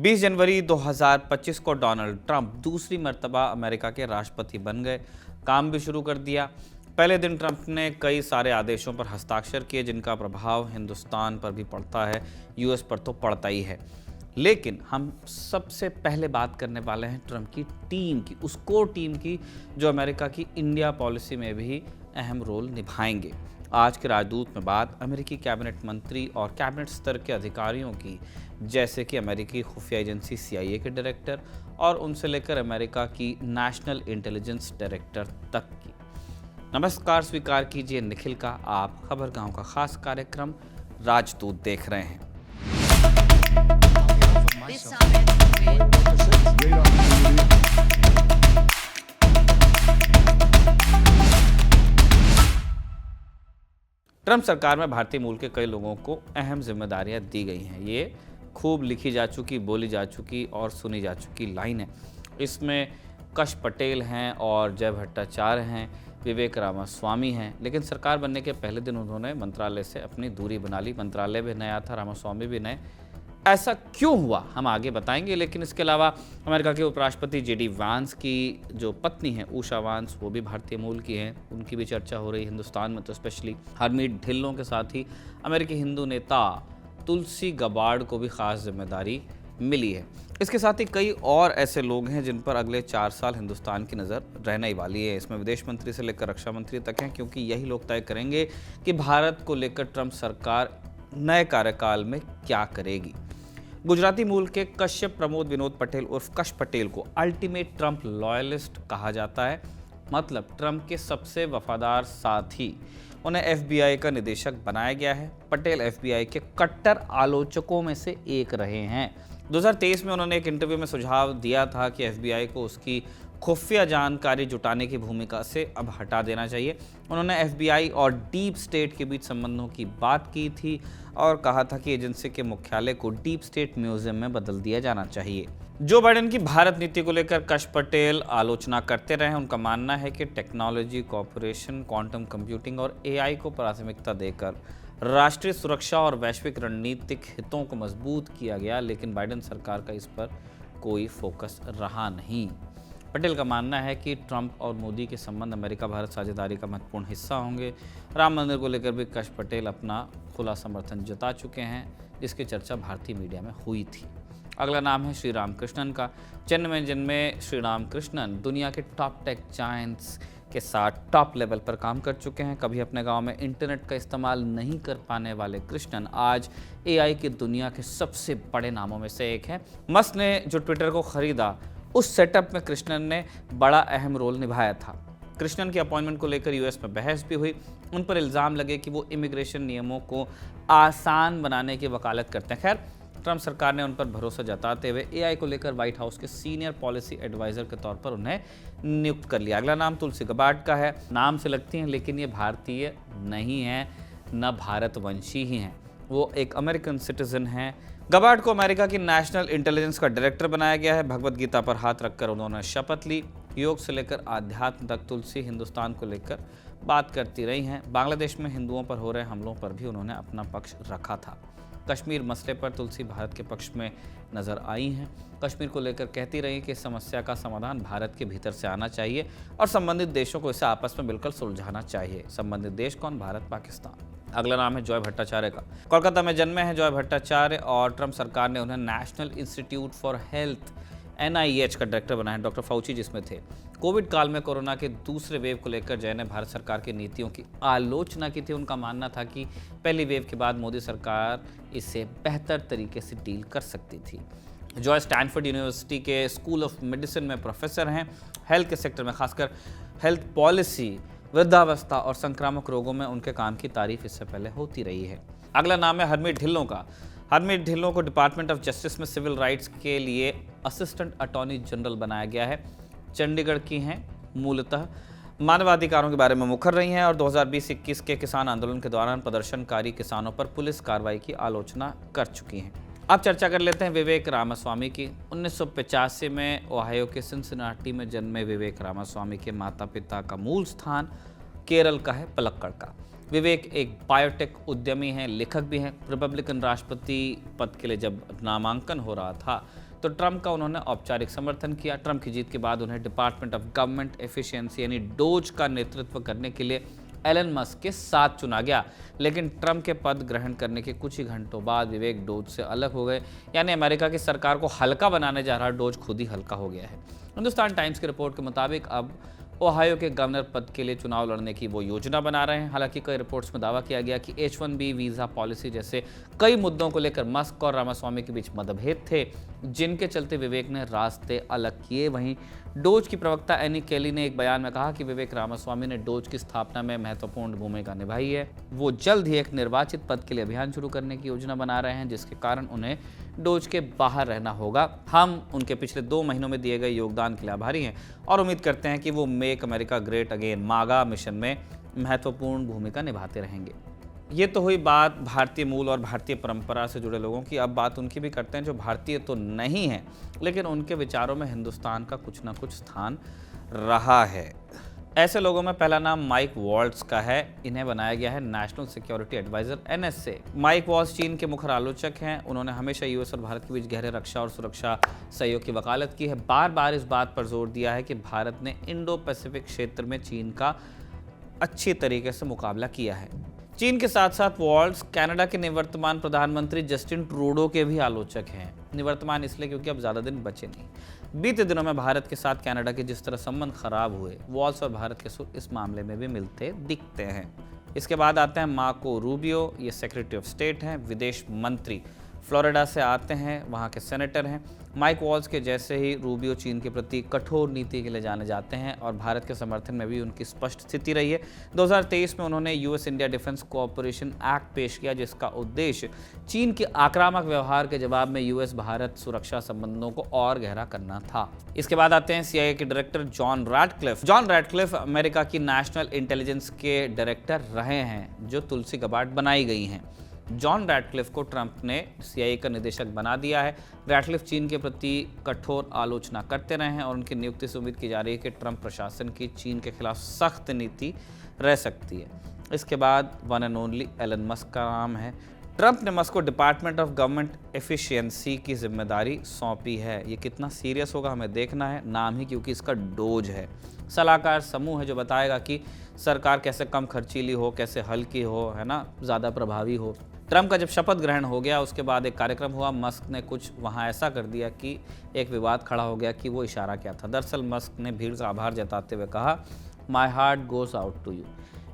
20 जनवरी 2025 को Donald Trump दूसरी मर्तबा अमेरिका के राष्ट्रपति बन गए। काम भी शुरू कर दिया। पहले दिन ट्रंप ने कई सारे आदेशों पर हस्ताक्षर किए जिनका प्रभाव हिंदुस्तान पर भी पड़ता है, यूएस पर तो पड़ता ही है। लेकिन हम सबसे पहले बात करने वाले हैं ट्रंप की टीम की, उस कोर टीम की जो अमेरिका की इंडिया पॉलिसी में भी अहम रोल निभाएंगे। आज के राजदूत में बात अमेरिकी कैबिनेट मंत्री और कैबिनेट स्तर के अधिकारियों की, जैसे कि अमेरिकी खुफिया एजेंसी CIA के डायरेक्टर और उनसे लेकर अमेरिका की नेशनल इंटेलिजेंस डायरेक्टर तक की। नमस्कार, स्वीकार कीजिए निखिल का, आप खबरगांव का खास कार्यक्रम राजदूत देख रहे हैं। ट्रंप सरकार में भारतीय मूल के कई लोगों को अहम जिम्मेदारियां दी गई हैं। ये खूब लिखी जा चुकी, बोली जा चुकी और सुनी जा चुकी लाइन है। इसमें कश पटेल हैं और जय भट्टाचार्य हैं, विवेक रामास्वामी हैं। लेकिन सरकार बनने के पहले दिन उन्होंने मंत्रालय से अपनी दूरी बना ली। मंत्रालय भी नया था, रामास्वामी भी नए। ऐसा क्यों हुआ हम आगे बताएंगे। लेकिन इसके अलावा अमेरिका के उपराष्ट्रपति JD वांस की जो पत्नी है उषा वांस, वो भी भारतीय मूल की हैं, उनकी भी चर्चा हो रही है हिंदुस्तान में, तो स्पेशली हरमीत ढिल्लों के साथ ही अमेरिकी हिंदू नेता तुलसी गबार्ड को भी खास जिम्मेदारी मिली है। इसके साथ ही कई और ऐसे लोग हैं जिन पर अगले 4 साल हिंदुस्तान की नज़र रहने ही वाली है। इसमें विदेश मंत्री से लेकर रक्षा मंत्री तक हैं, क्योंकि यही लोग तय करेंगे कि भारत को लेकर ट्रंप सरकार नए कार्यकाल में क्या करेगी। गुजराती मूल के कश्यप प्रमोद विनोद पटेल उर्फ कश पटेल को अल्टीमेट ट्रंप लॉयलिस्ट कहा जाता है। मतलब ट्रंप के सबसे वफादार साथी। उन्हें FBI का निदेशक बनाया गया है। पटेल FBI के कट्टर आलोचकों में से एक रहे हैं। 2023 में उन्होंने एक इंटरव्यू में सुझाव दिया था कि FBI को उसकी खुफिया जानकारी जुटाने की भूमिका से अब हटा देना चाहिए। उन्होंने FBI और डीप स्टेट के बीच संबंधों की बात की थी और कहा था कि एजेंसी के मुख्यालय को डीप स्टेट म्यूजियम में बदल दिया जाना चाहिए। जो बाइडेन की भारत नीति को लेकर कश पटेल आलोचना करते रहे। उनका मानना है कि टेक्नोलॉजी, कॉर्पोरेशन, क्वांटम कंप्यूटिंग और AI को प्राथमिकता देकर राष्ट्रीय सुरक्षा और वैश्विक रणनीतिक हितों को मजबूत किया गया, लेकिन बाइडेन सरकार का इस पर कोई फोकस रहा नहीं। पटेल का मानना है कि ट्रंप और मोदी के संबंध अमेरिका भारत साझेदारी का महत्वपूर्ण हिस्सा होंगे। राम मंदिर को लेकर भी कश पटेल अपना खुला समर्थन जता चुके हैं, जिसकी चर्चा भारतीय मीडिया में हुई थी। अगला नाम है श्री राम कृष्णन का। चेन्नई में जन्मे श्री राम कृष्णन दुनिया के टॉप टेक जायंट्स के साथ टॉप लेवल पर काम कर चुके हैं। कभी अपने गांव में इंटरनेट का इस्तेमाल नहीं कर पाने वाले कृष्णन आज AI की दुनिया के सबसे बड़े नामों में से एक हैं। मस्क ने जो ट्विटर को खरीदा, उस सेटअप में कृष्णन ने बड़ा अहम रोल निभाया था। कृष्णन की अपॉइंटमेंट को लेकर US में बहस भी हुई। उन पर इल्ज़ाम लगे कि वो इमिग्रेशन नियमों को आसान बनाने की वकालत करते हैं। खैर, ट्रंप सरकार ने उन पर भरोसा जताते हुए AI को लेकर व्हाइट हाउस के सीनियर पॉलिसी एडवाइजर के तौर पर उन्हें नियुक्त कर लिया। अगला नाम तुलसी गबार्ड का है। नाम से लगती हैं, लेकिन ये भारतीय नहीं है, न भारतवंशी ही हैं। वो एक अमेरिकन सिटीजन हैं। गबार्ड को अमेरिका की नेशनल इंटेलिजेंस का डायरेक्टर बनाया गया है। भगवत गीता पर हाथ रखकर उन्होंने शपथ ली। योग से लेकर आध्यात्म तक तुलसी हिंदुस्तान को लेकर बात करती रही हैं। बांग्लादेश में हिंदुओं पर हो रहे हमलों पर भी उन्होंने अपना पक्ष रखा था। कश्मीर मसले पर तुलसी भारत के पक्ष में नजर आई हैं। कश्मीर को लेकर कहती रही कि इस समस्या का समाधान भारत के भीतर से आना चाहिए और संबंधित देशों को इसे आपस में मिलकर सुलझाना चाहिए। संबंधित देश कौन? भारत, पाकिस्तान। अगला नाम है जॉय भट्टाचार्य का। कोलकाता में जन्मे हैं जॉय भट्टाचार्य और ट्रंप सरकार ने उन्हें national institute for health NIH का डायरेक्टर बनाया। डॉक्टर फाउची जिसमें थे। कोविड काल में कोरोना के दूसरे वेव को लेकर जय ने भारत सरकार की नीतियों की आलोचना की थी। उनका मानना था कि पहली वेव के बाद मोदी सरकार इसे बेहतर तरीके से डील कर सकती थी। जॉय स्टैनफोर्ड यूनिवर्सिटी के स्कूल ऑफ मेडिसिन में प्रोफेसर हैं। हेल्थ के सेक्टर में, खासकर हेल्थ पॉलिसी, वृद्धावस्था और संक्रामक रोगों में उनके काम की तारीफ इससे पहले होती रही है। अगला नाम है हरमीत ढिल्लों का। हरमीत ढिल्लों को डिपार्टमेंट ऑफ जस्टिस में सिविल राइट्स के लिए असिस्टेंट अटॉर्नी जनरल बनाया गया है। चंडीगढ़ की हैं। मूलतः मानवाधिकारों के बारे में मुखर रही हैं और 2020-21 के किसान आंदोलन के दौरान प्रदर्शनकारी किसानों पर पुलिस कार्रवाई की आलोचना कर चुकी हैं। अब चर्चा कर लेते हैं विवेक रामास्वामी की। 1985 में ओहायो के सिंसिनाटी में जन्मे विवेक रामास्वामी के माता पिता का मूल स्थान केरल का है, पलक्कड़ का। विवेक एक बायोटेक उद्यमी हैं, लेखक भी हैं। रिपब्लिकन राष्ट्रपति पद के लिए जब नामांकन हो रहा था तो ट्रंप का उन्होंने औपचारिक समर्थन किया। ट्रंप की जीत के बाद उन्हें डिपार्टमेंट ऑफ गवर्नमेंट एफिशिएंसी यानी डोज का नेतृत्व करने के लिए एलन मस्क के साथ चुना गया। लेकिन ट्रंप के पद ग्रहण करने के कुछ ही घंटों बाद विवेक डोज से अलग हो गए, यानी अमेरिका की सरकार को हल्का बनाने जा रहा डोज खुद ही हल्का हो गया है। हिंदुस्तान टाइम्स की रिपोर्ट के मुताबिक अब ओहायो के गवर्नर पद के लिए चुनाव लड़ने की वो योजना बना रहे हैं। हालांकि कई रिपोर्ट्स में दावा किया गया कि H-1B वीज़ा पॉलिसी जैसे कई मुद्दों को लेकर मस्क और रामास्वामी के बीच मतभेद थे, जिनके चलते विवेक ने रास्ते अलग किए। वहीं डोज की प्रवक्ता एनी केली ने एक बयान में कहा कि विवेक रामास्वामी ने डोज की स्थापना में महत्वपूर्ण भूमिका निभाई है। वो जल्द ही एक निर्वाचित पद के लिए अभियान शुरू करने की योजना बना रहे हैं, जिसके कारण उन्हें डोज के बाहर रहना होगा। हम उनके पिछले 2 महीनों में दिए गए योगदान के लिए आभारी हैं और उम्मीद करते हैं कि वो मेक अमेरिका ग्रेट अगेन मागा मिशन में महत्वपूर्ण भूमिका निभाते रहेंगे। ये तो हुई बात भारतीय मूल और भारतीय परंपरा से जुड़े लोगों की। अब बात उनकी भी करते हैं जो भारतीय तो नहीं है, लेकिन उनके विचारों में हिंदुस्तान का कुछ ना कुछ स्थान रहा है। ऐसे लोगों में पहला नाम माइक वॉल्ट्ज का है। इन्हें बनाया गया है national security advisor NSA। Mike Waltz चीन के मुख्य आलोचक हैं। उन्होंने हमेशा यूएस और भारत के बीच गहरे रक्षा और सुरक्षा सहयोग की वकालत की है। बार बार इस बात पर जोर दिया है कि भारत ने इंडो पैसिफिक क्षेत्र में चीन का अच्छी तरीके से मुकाबला किया है। चीन के साथ साथ वॉल्ट्ज कनाडा के निवर्तमान प्रधानमंत्री जस्टिन ट्रूडो के भी आलोचक हैं। निवर्तमान इसलिए क्योंकि अब ज़्यादा दिन बचे नहीं। बीते दिनों में भारत के साथ कनाडा के जिस तरह संबंध खराब हुए, वॉल्ट्ज और भारत के सुर इस मामले में भी मिलते दिखते हैं। इसके बाद आते हैं मार्को रूबियो। ये सेक्रेटरी ऑफ स्टेट हैं, विदेश मंत्री, फ्लोरिडा से आते हैं, वहाँ के सेनेटर हैं। माइक वॉल्ट्ज के जैसे ही रूबियो चीन के प्रति कठोर नीति के लिए जाने जाते हैं और भारत के समर्थन में भी उनकी स्पष्ट स्थिति रही है। 2023 में उन्होंने US India defence cooperation act पेश किया, जिसका उद्देश्य चीन के आक्रामक व्यवहार के जवाब में यूएस भारत सुरक्षा संबंधों को और गहरा करना था। इसके बाद आते हैं CIA के director John Radcliffe. John Radcliffe America की नेशनल इंटेलिजेंस के डायरेक्टर रहे हैं, जो तुलसी कबाड़ बनाई गई हैं। जॉन रैडक्लिफ को ट्रंप ने CIA का निदेशक बना दिया है। रैडक्लिफ चीन के प्रति कठोर आलोचना करते रहे हैं और उनकी नियुक्ति से उम्मीद की जा रही है कि ट्रंप प्रशासन की चीन के खिलाफ सख्त नीति रह सकती है। इसके बाद one and only Elon Musk का नाम है। ट्रंप ने मस्क को डिपार्टमेंट ऑफ गवर्नमेंट एफिशिएंसी की जिम्मेदारी सौंपी है। ये कितना सीरियस होगा हमें देखना है। नाम ही क्योंकि इसका डोज है, सलाहकार समूह है जो बताएगा कि सरकार कैसे कम खर्चीली हो, कैसे हल्की हो, है ना, ज़्यादा प्रभावी हो। ट्रंप का जब शपथ ग्रहण हो गया उसके बाद एक कार्यक्रम हुआ। मस्क ने कुछ वहाँ ऐसा कर दिया कि एक विवाद खड़ा हो गया कि वो इशारा क्या था। दरअसल मस्क ने भीड़ का आभार जताते हुए कहा, my heart goes out to you.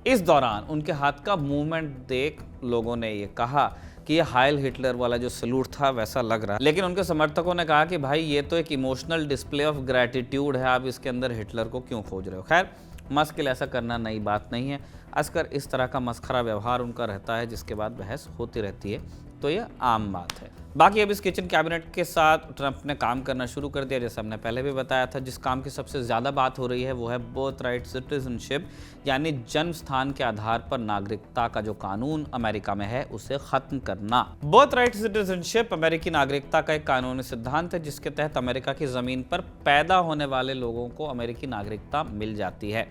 इस दौरान उनके हाथ का मूवमेंट देख लोगों ने ये कहा कि ये हाइल हिटलर वाला जो सलूट था वैसा लग रहा है। लेकिन उनके समर्थकों ने कहा कि भाई ये तो एक इमोशनल डिस्प्ले ऑफ ग्रैटिट्यूड है, आप इसके अंदर हिटलर को क्यों खोज रहे हो। खैर, मस्क के लिए ऐसा करना नई बात नहीं है। असकर इस तरह का मस्खरा व्यवहार उनका रहता है, जिसके बाद बहस होती रहती है, तो यह आम बात है। बाकी अब इस किचन कैबिनेट के साथ ट्रंप ने काम करना शुरू कर दिया, जैसे हमने पहले भी बताया था। जिस काम की सबसे ज़्यादा बात हो रही है वो है बर्थ राइट सिटीजनशिप, यानी जन्म स्थान के आधार पर नागरिकता का जो कानून अमेरिका में है उसे ख़त्म करना। बर्थ राइट सिटीजनशिप अमेरिकी नागरिकता का एक कानूनी सिद्धांत है, जिसके तहत अमेरिका की ज़मीन पर पैदा होने वाले लोगों को अमेरिकी नागरिकता मिल जाती है।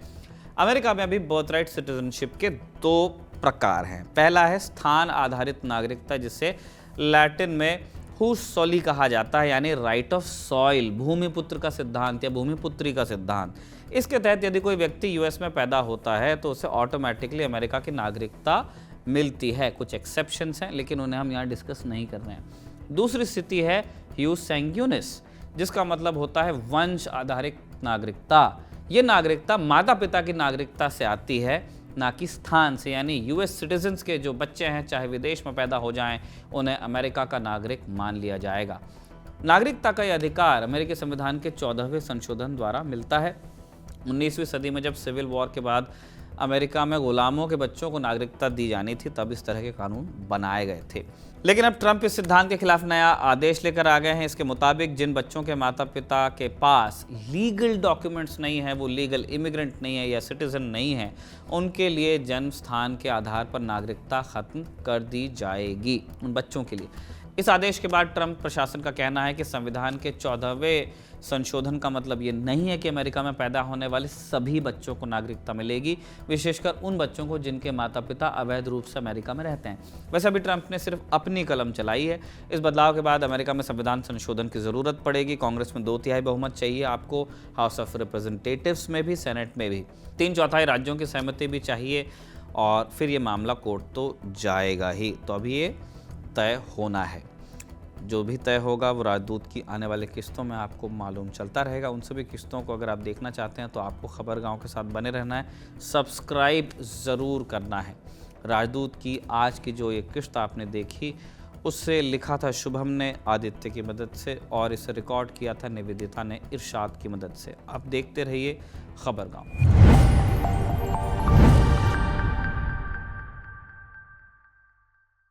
अमेरिका में अभी बर्थ राइट सिटीजनशिप के 2 प्रकार हैं। पहला है स्थान आधारित नागरिकता, जिसे लैटिन में हुस सोली कहा जाता है, यानी राइट ऑफ सॉइल, भूमिपुत्र का सिद्धांत या भूमिपुत्री का सिद्धांत। इसके तहत यदि कोई व्यक्ति यूएस में पैदा होता है तो उसे ऑटोमेटिकली अमेरिका की नागरिकता मिलती है। कुछ एक्सेप्शंस हैं, लेकिन उन्हें हम यहाँ डिस्कस नहीं कर रहे हैं। दूसरी स्थिति है ह्यूस सैंग्यूनिस, जिसका मतलब होता है वंश आधारित नागरिकता। ये नागरिकता माता पिता की नागरिकता से आती है, ना कि स्थान से, यानी यूएस सिटीजन्स के जो बच्चे हैं चाहे विदेश में पैदा हो जाएं, उन्हें अमेरिका का नागरिक मान लिया जाएगा। नागरिकता का यह अधिकार अमेरिकी संविधान के 14वें संशोधन द्वारा मिलता है। 19वीं सदी में जब सिविल वॉर के बाद अमेरिका में गुलामों के बच्चों को नागरिकता दी जानी थी, तब इस तरह के कानून बनाए गए थे। लेकिन अब ट्रंप इस सिद्धांत के खिलाफ नया आदेश लेकर आ गए हैं। इसके मुताबिक जिन बच्चों के माता पिता के पास लीगल डॉक्यूमेंट्स नहीं है, वो लीगल इमिग्रेंट नहीं है या सिटीजन नहीं है, उनके लिए जन्म स्थान के आधार पर नागरिकता खत्म कर दी जाएगी, उन बच्चों के लिए। इस आदेश के बाद ट्रंप प्रशासन का कहना है कि संविधान के 14वें संशोधन का मतलब ये नहीं है कि अमेरिका में पैदा होने वाले सभी बच्चों को नागरिकता मिलेगी, विशेषकर उन बच्चों को जिनके माता पिता अवैध रूप से अमेरिका में रहते हैं। वैसे अभी ट्रंप ने सिर्फ अपनी कलम चलाई है। इस बदलाव के बाद अमेरिका में संविधान संशोधन की ज़रूरत पड़ेगी। कांग्रेस में 2/3 बहुमत चाहिए आपको, हाउस ऑफ रिप्रेजेंटेटिव्स में भी, सेनेट में भी 3/4 राज्यों की सहमति भी चाहिए और फिर ये मामला कोर्ट तो जाएगा ही। तो अभी ये तय होना है। जो भी तय होगा वो राजदूत की आने वाले किस्तों में आपको मालूम चलता रहेगा। उन सभी किस्तों को अगर आप देखना चाहते हैं तो आपको खबर गांव के साथ बने रहना है, सब्सक्राइब ज़रूर करना है। राजदूत की आज की जो ये किस्त आपने देखी उससे लिखा था शुभम ने आदित्य की मदद से और इसे रिकॉर्ड किया था निवेदिता ने इरशाद की मदद से। आप देखते रहिए खबर गांव।